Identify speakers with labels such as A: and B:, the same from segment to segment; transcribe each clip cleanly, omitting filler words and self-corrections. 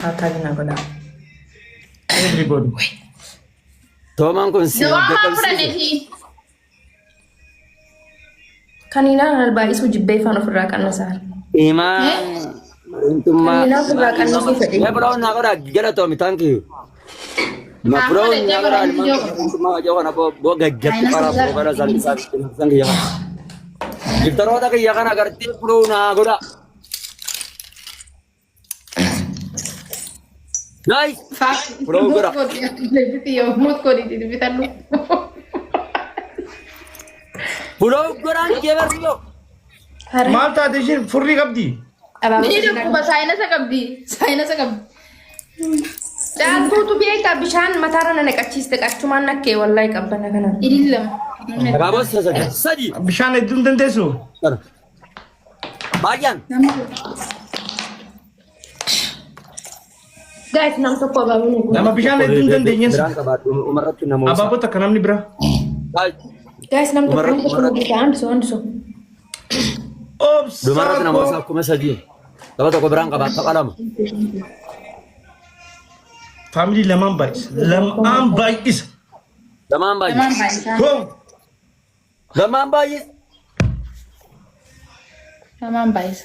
A: Atagina goda.
B: Everybody.
C: Toman kun si
A: Kanina albaisu jibbe fan ofirraa qannasaar.
C: Iman intuma
A: Kanina ofirraa qannasuu fedhe.
C: ya bro na goda gala to mi thank you ma bro na goda intuma jo kana bo gaggetti para bo kana sang ya Giftaro da kaya kana garti bro na goda Nice. Bro goda
D: Mut ko di bitan lu.
C: bro goda jeber yo
B: Malta deshin furri qabdi.
D: Ini aku bahasa Indonesia kabdi. Saya kabdi.
A: Daantuutu beekaa bishaan mataarra na naqachiiste qachumaan nakkee wallahi qabbana kana.
D: Ini lam.
C: Babos sadi
B: Bishaan hedduun dandeessu.
C: bayan
A: Guys nam tokko abaabuu nuuf.
B: Nama bishaan hedduun dandeenyes.
C: Berang kabat umarat na mo
B: Abaabota akka namni bira.
A: Guys nam tokko nuuf andiso.
B: Oops.
C: Umarat na mo sa kuma sadi kabat ko berang kabat kalam
B: Family lamaan baay'is. Lamaan baay'is.
C: Daman bayi
D: Memang baik.
B: Go.
C: Daman bayi
D: Memang baik.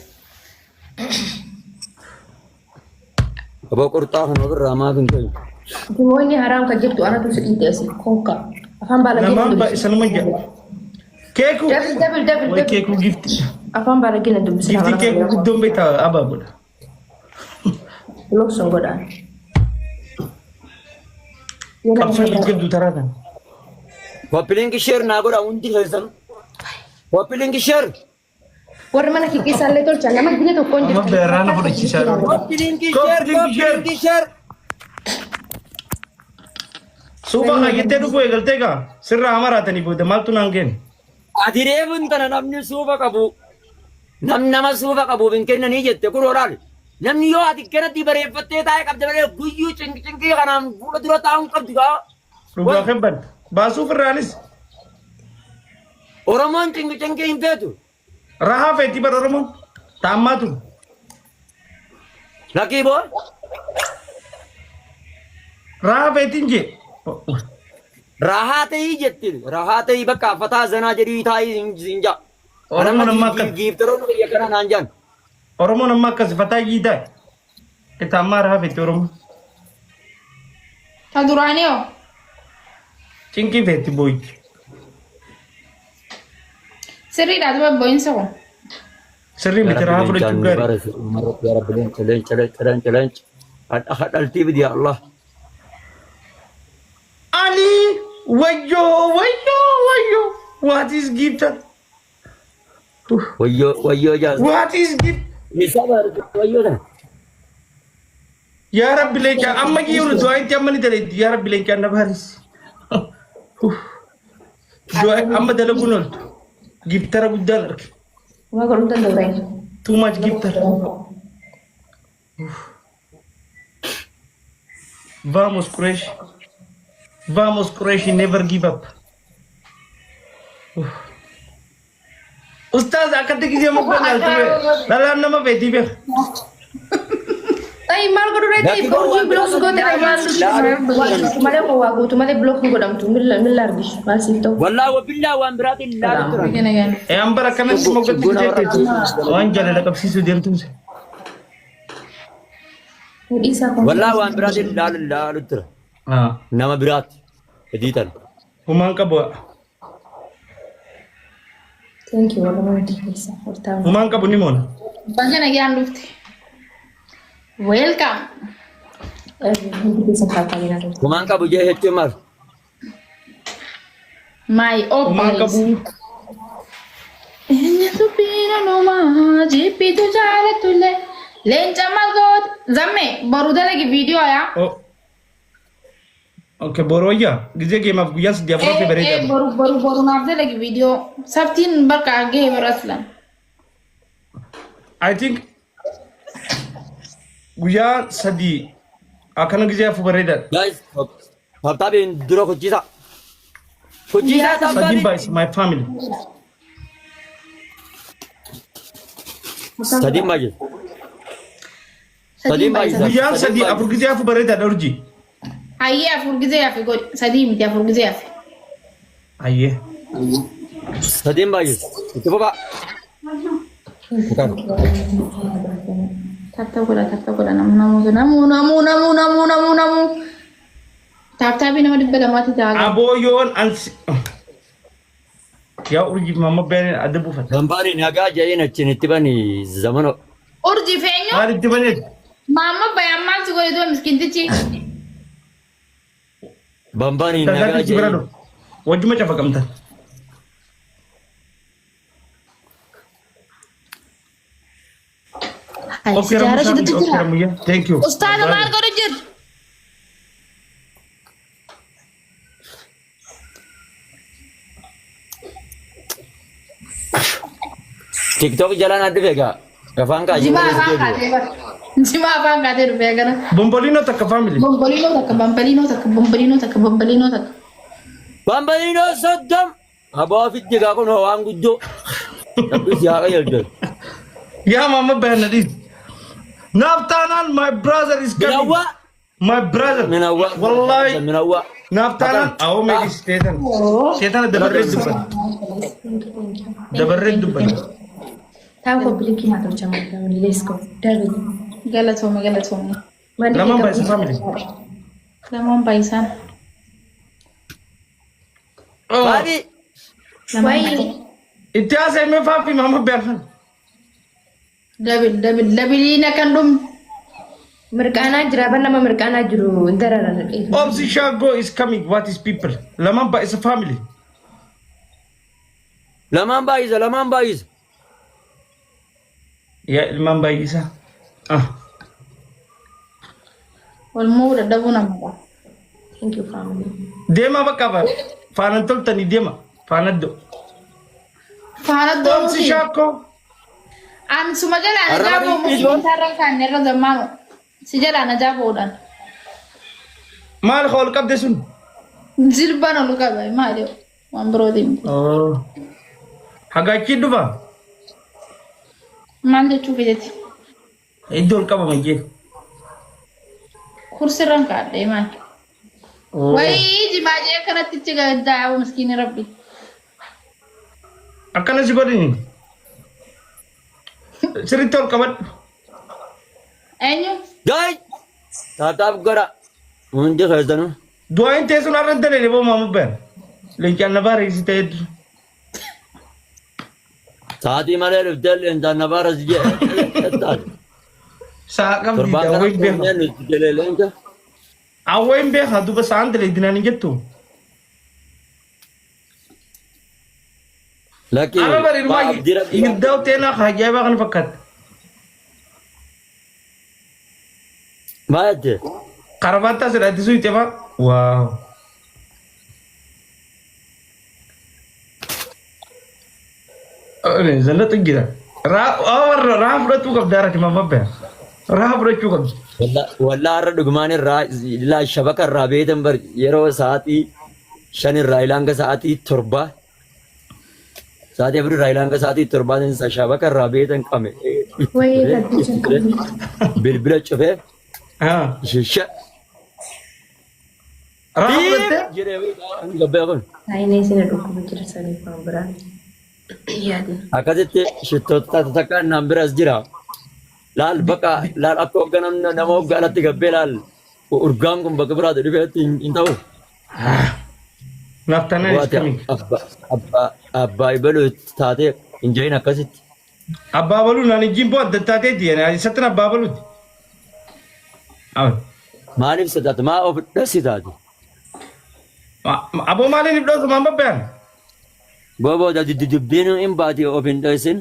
C: Abo kurta kan over rama bin kai
A: Kimo ini haram ka jibtu anatu sedite asi konka. Afan bala
B: Lamaan
A: gina
B: baay'is naman dyan. Keeku.
A: Devil.
B: Way keeku gifti.
A: Afan bala gina dum sila.
B: Gifti keeku guddoon beektaa abaabudha.
A: Blok song goda.
B: Qabsoo guddaa taraa kan.
C: Wapiling ki share na goda unti hesan Wapiling ki share
A: Warra mana kiki salle tolcha nama gina tokko
B: Amma
A: jirtu.
B: beeraan fudhachiisaa jiru.
C: Wapiling ki share
B: Suuba kaayyatee dhufuu eegaltee gaa sirraa amaraatanii booda maaltu naan geenne.
C: Adire buntana namni suuba qabu nama suuba qabu bin kennanii jette kun oraal namni yoo ati kanatti bareeffattee taa'e qabde malee guyyuu cinqii kanaan fuula dura taa'uun qabdu gaa
B: Dhugaa kebban. Baasuuf irraanis
C: Oromoon cinqii hin feetu
B: rahaa feetii bara Oromoon taammaatu.
C: lakkii boo
B: Rahaa feetiin jee.
C: rahaa ta'ii jetti rahaa ta'ii bakka fataa zanaa jedhii taa'ii hin jaa
B: Oromoon amma akkas.
C: giiftaroon biyya kana naan jaan
B: Oromoon amma akkas fataa jiitaa. Itti ammaa rahaa feetii Oromoon.
D: Tak durani yo.
B: Cinqii feetii booyichi.
D: Seri dah tu boin so.
B: Sirrii miti rahaa fudhachuu gaarii.
C: Ya Rabbi challenge adaltii bidiya Allah
B: Ali wayyo. What is gifted?
C: wayyo jaa
B: What is gift?
C: Nisaba wayyo kan
B: Yaa Rabbi leencaa amma jiru du'aa itti amma ni daleetti. Yaa Rabbi leencaa na baaris. Du'aa amma dalaguun ooltu. Giftara guddaan arge.
A: Waa godhu danda'u.
B: Too much giftara. Vamos Quraish, never give up. Ustaz akkatti gisee mukkeen yaaltu bee. Dhalaan nama beetii bee.
A: Ay maal godhu reeti hojii blok goote malee ko waa gootu malee blok godhamtu milla argish maal siif ta'u.
C: wallahi wa billahi wa amrati la tukra
D: Begini.
B: Ambara akkanatti moggatti gisee waan jaalala qabsiisuu deemtuunse.
A: Isa kun.
C: wallahi wa amrati la tukra nama birat editan
B: Humaan qabu.
A: Thank you wala mana dikisa. Hortaan.
B: Humaan qabu ni moona.
D: Bangsa lagi yang luft. Welcome.
A: Bisa kakak ni nanti.
C: kuman ka buje hetche mar
D: My
B: Humaan
D: opals.
B: qabu.
D: Enya tu pina no ma jipi tu jala tu le. Lenca malgot. Zamme baru dah lagi video ya.
B: Oh. Okay, boroya. Gisee geemaaf guyyaa sadii afur hafee bareedaa.
D: baru nafsu lagi video. Sabtin berkage beraslan.
B: I think guyyaa sadii akkana gisee afur bareedaa.
C: guys habtabin duro kujisa
B: Sadii baay'is my family.
C: Sadi magi Sadii baay'isa.
B: Guyyaan sadii afur gisee afur bareedaadha urjii.
D: Ayyee afur gisee hafe godhi. Sadii miti afur gisee hafe.
B: Ayyee.
C: Sadii baay'isa. Itti fufaa.
D: Tapta godha namu. Taptaabii nama dhibba lamaatti ta'a.
B: Abooyoon ansi. Yaa urjii mama beeneen adda buufata.
C: Gambaani nagaa ja'een achiin itti bani zamano.
D: Urjii feenyu.
B: Maal itti baneeti?
D: Mama bayaan maaltu godhe dua miskintichi.
C: Bambaani nagaa
B: Tajaajila bira
C: ja'een.
B: dho. Wajjuma cafa qabtan. Okay, Ramuyyaa. Thank you.
D: Ustaana maal godhu jirtu?
C: TikTok jalan adda beekaa. Gafaan kaa
D: Jimaa afaan kaatee bara. Jimaa afaan kaatee dhufee gara.
B: Bombolino takka family.
D: Bombolino takka.
C: Bambalino soddom. Aboo fitti kaa kun waan guddoo. Tabbis yaa qayyaddan.
B: Yeah, mama Bernadette. Naftanan, my brother is coming.
C: Minawwa.
B: My brother.
C: Minawwa.
B: Wallahi.
C: Minawwa.
B: Naftanan. Awo meki setan. Setan dabarre dubban. Dabarre dubban.
A: Tahu kau beli kina tu macam mana? Let's go. David.
D: Galatoome.
B: Laman by family.
D: Lamaan baay'isaan.
B: Oh.
C: Baadi.
A: Why?
B: Itiasa me fafi mama Bernadette.
D: Dabiliin akan dhum.
A: Merkana jeraban nama merkana juru. Intera rana.
B: Obsi Shago is coming. What is people? Laman by is a family.
C: Lamaan baay'isa.
B: Yeah, Laman by isa. Ah.
D: Walmoo dadhabuu namadha.
A: Thank you family.
B: Dema bakka ba? Fanan toltani dema. Fanaddo.
D: Faana
B: Obsi
D: doomuti.
B: Shago.
D: An suma jalaa na
C: Arraba
D: jaaboo
C: dhiibbaa.
D: musliimtarra kan irra zammaanu. Si jalaa na jaaboodhaan.
B: Maal xool qabde sun?
D: Jilbaan olu qaba maali waan birootiin.
B: Oh. Hagachi dhufa.
D: Maal jechuuf jetti.
B: Iddoon qaba mayyee.
D: Kursirran kaadhee maal.
B: Oh.
D: Wayii jimaajee akkanatti ichi gaddaawu miskiini rabbi.
B: Akkana si godhini. Sirriitti ol qabadhu.
D: Eenyu?
C: Gaay. Taataaf gara. Hundi keessanuu.
B: Du'aayin teessuun har'a dalee boo maamu beera. Leencaan na baara isi ta'e dura.
C: Saatii malee dhuftee leencaan na baara si jedhe.
B: Sa'a qabdi
C: Torbaan kana
B: awwayin beeka.
C: kunneen nuti jedhee leenca.
B: Awwayin beeka duuba sa'aan dalee dinaan hin jettu.
C: Lakki.
B: Amma bari ilmaa hirdaa teenaa ajaa'ibaa kana fakkaata.
C: Maal jettee?
B: Karabaattaa asirratti suuqee faa. Waaw. Zallatu jira. Raa fudhachuu qabda harati mamma beera. Raa fudhachuu qabdi.
C: Wallaa har'a dhugumaan irraa ilaa shabaka irraa beetan bar yeroo sa'aatii 5 irraa ilanga sa'aatii 7 sa'aatii 4 irraa ilanga sa'aatii 7 shabaka irraa beetan qame.
A: Wayii gaddicha qabu.
C: Bilbila cufee
B: Haa.
C: shisha.
B: Raa fudhattee?
C: Jiree gabbee kun.
A: Saayinaa isin dhukkuba jira sanii waan biraa. Yaadi.
C: Akkasitti shittoota takka naan biras jira. Laal bakka laal akka hoogganam nama hoogganatti gabbee laal urgaan kun bakka biraatti dhufeetti hin ta'u.
B: Naftanaa is coming.
C: Abbaa ibaluu taatee hin jahin akkasitti.
B: Abbaa baluu naan jimboo adda taateeti isattin abbaa baluuti.
C: Maaliif sodaata? Maa of dhassi taate?
B: Aboo maaliin ibdootu mamma beera?
C: Booboo dubbiin hin baate of hin dhassin.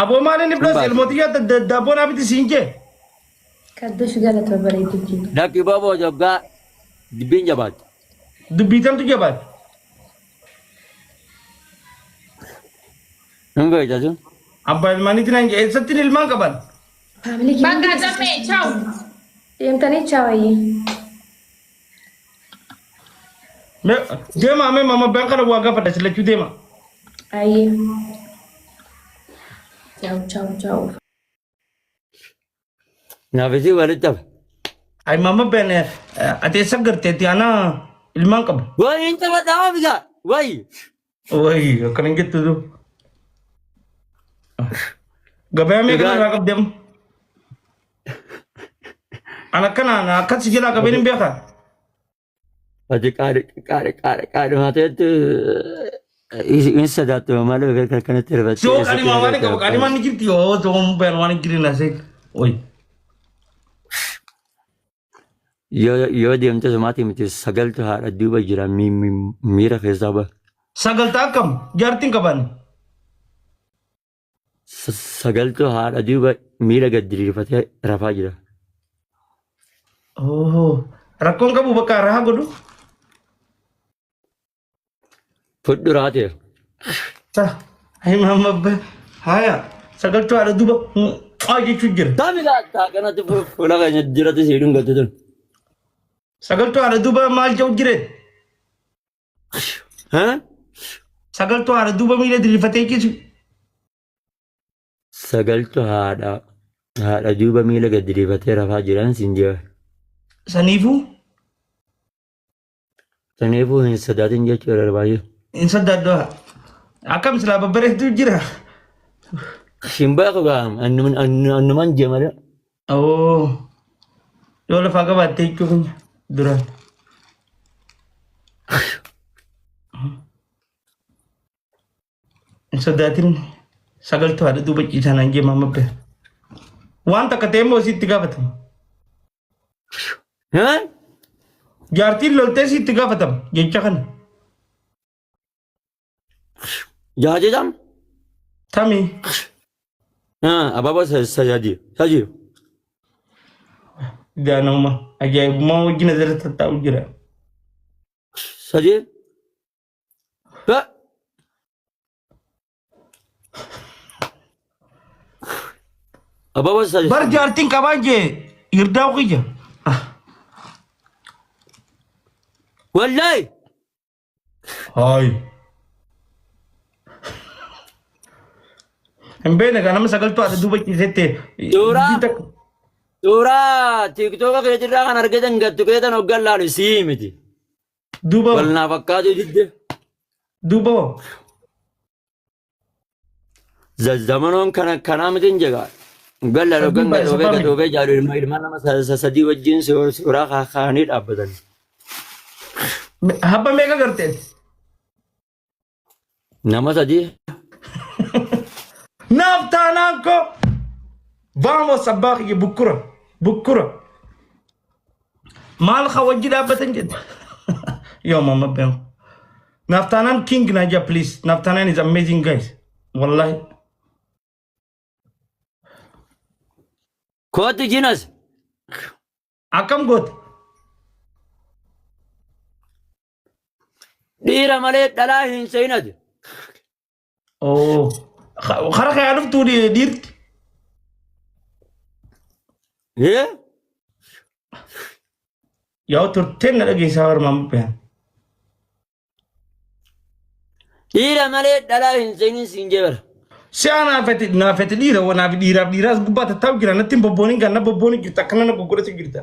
B: Aboo maaliin ibdootu ilmootiyyoo daabboon abiti siin jee?
A: Kaddush galata bareedu jiru.
C: Lakki booboo joggaa dubbiin jabaate.
B: Dubbiitamtu jabaate.
C: Hin beektasu?
B: Abbaa ilmaaniitti naan jee eessattiin ilmaan qaban?
A: Faamilii
D: Bakka dammee chaawu.
A: deemtanii chaawayee.
B: Deema amee mama beera kana waa gaafadha silachuu deema.
A: Ayyee. Ciao, ciao, ciao.
C: Naafisii walitti hafe.
B: Ay mama ben ate sagarteeti ana ilmaan qabu.
C: Wayi hin taphadhaa bisaa. Wayi.
B: Wayi akkan jettu du. Gabaa meeqa irraa qabdeemu? Ana kana akkas jilaa qabeen hin beekaa.
C: Ati qaadhi maateetti hin sodaattu malee kanatti irratti.
B: Soo qaadhimaa waan qabu qaadhimaa ni jirti yoo ta'u ben waan jirin asee. Wayi.
C: Yoo deemte sumaatii miti sagaltu haadha duuba jira miira keessaa ba'a.
B: Sagalta akkam jaartiin qaban.
C: Sagaltu haadha duuba miira gad diriirfatee rafaa jira.
B: Rakkoon qabu bakka rahaa godhu.
C: Fudhu raatee.
B: Ay mamma haya sagaltu haadha duuba jechuun jira.
C: Taami taa kanatti fuula keenya jirati siidhuun gattu tun.
B: Sagaltu haadha duuba maal jedhu jireen? Sagaltu haadha duuba miila diriirfatee ciisu.
C: Sagaltu haadha duuba miila gad diriirfatee rafaa jiran siin jee.
B: Saniifuu?
C: Saniifuu hin sodaatin jechuudha baay'ee.
B: Hin sodaadhu. Akkam silaa babbareedduu jira.
C: Shimbaa qabaam annumaan jee malee.
B: Yoo lafaa qabaattee jechuun duraan. Hin sodaatin sagaltu haadha duuba ciisan hanjee mamma bira. Waan takka ta'e immoo sitti gaafatamu. Jaartiin loltee sitti gaafatamu jecha kana.
C: Jaajidam?
B: Tami.
C: Abaaba sajii.
B: Daanuma ajaa'ibummaa wajjin asirratti taa'u jira.
C: Sajii? Abaaba sajii.
B: Bar jaartiin qabaan jee hirdaa'u qiyya.
C: Wallahi.
B: Hai. Hin beekne kan nama sagaltu haadha duuba ciisettee.
C: Suuraa tiktooka keetirraa kan argatan gattu keetan hoggan laalu sii miti.
B: Duuba.
C: Wal naa fakkaatu didde.
B: Duuba.
C: Zammanoon kanaa miti hin jegaa. Galla hoggan gadhoobee jaalu ilma nama sadii wajjin suuraa kaanii dhaabbatan.
B: Habba meeqa garteen?
C: Nama sadii.
B: Naaf taanaan ko. Vamos abbaa kiyya bukkura. Maal ka wajji dhaabbatan jedhe. Yo mama beeku. Naaf taanaan king Naija please. Naaf taanaan is amazing guys. Wallahi.
C: Kooti jinas.
B: Akkam goota?
C: Dhiira malee dhalaa hin seenatu.
B: Kara kaya dhuftuu dhiirti. Yoo turteen na dhageessaa warmaan beekan.
C: Dhiira malee dhalaa hin seenin siin jebara.
B: Si'a naafete dhiira wanaaf dhiiraas gubbaa tattaa'u jira natti hin bobboonin kan na bobboonin jirta akkana na goggodhatu jirta.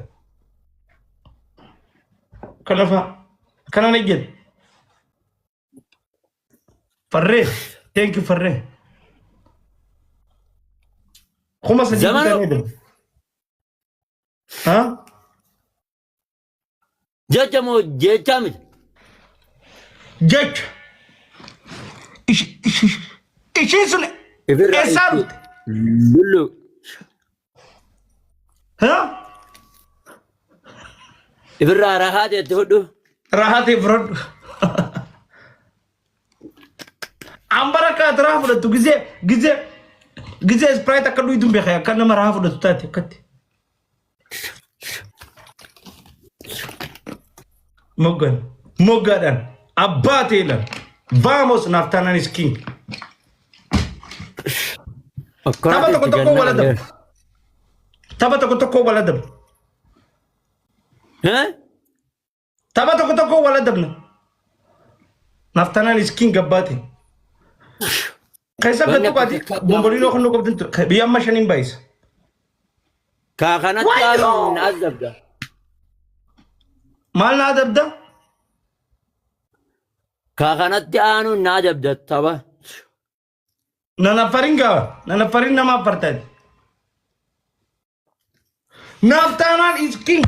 B: Kanafa akkana na jedhe. Farree thank you farree. Kuma sadii
C: Zamano.
B: kutanii ha?
C: Jecha moo jecha miti.
B: Jecha. Ishiin sun eessaa dhufte?
C: Lullu.
B: Ha?
C: Ibirraa rahaa jetti fudhu.
B: Rahaa ta'e fudhadhu. Ambara akka ati rahaa fudhattu gizee Sprite akka dhuytuun beekaa akka nama rahaa fudhatu taate akkatti. Moggaadhaan abbaa ta'eedhaan Vamos naaf taanaan is king. Tapha tokko tokko wal adabu. Tapha tokko tokko wal adabu. Tapha tokko tokko wal adabna. Naaf taanaan is king abbaa ta'e. Kaisa gattu qaati bombolino kan qabdan biyya amma shaniin baay'isa.
C: Kakanatti aanuun na azabda.
B: Maal na adabda?
C: Kakanatti aanuun na azabda taba.
B: Nanafarin nama apartheid. Naftanan is king.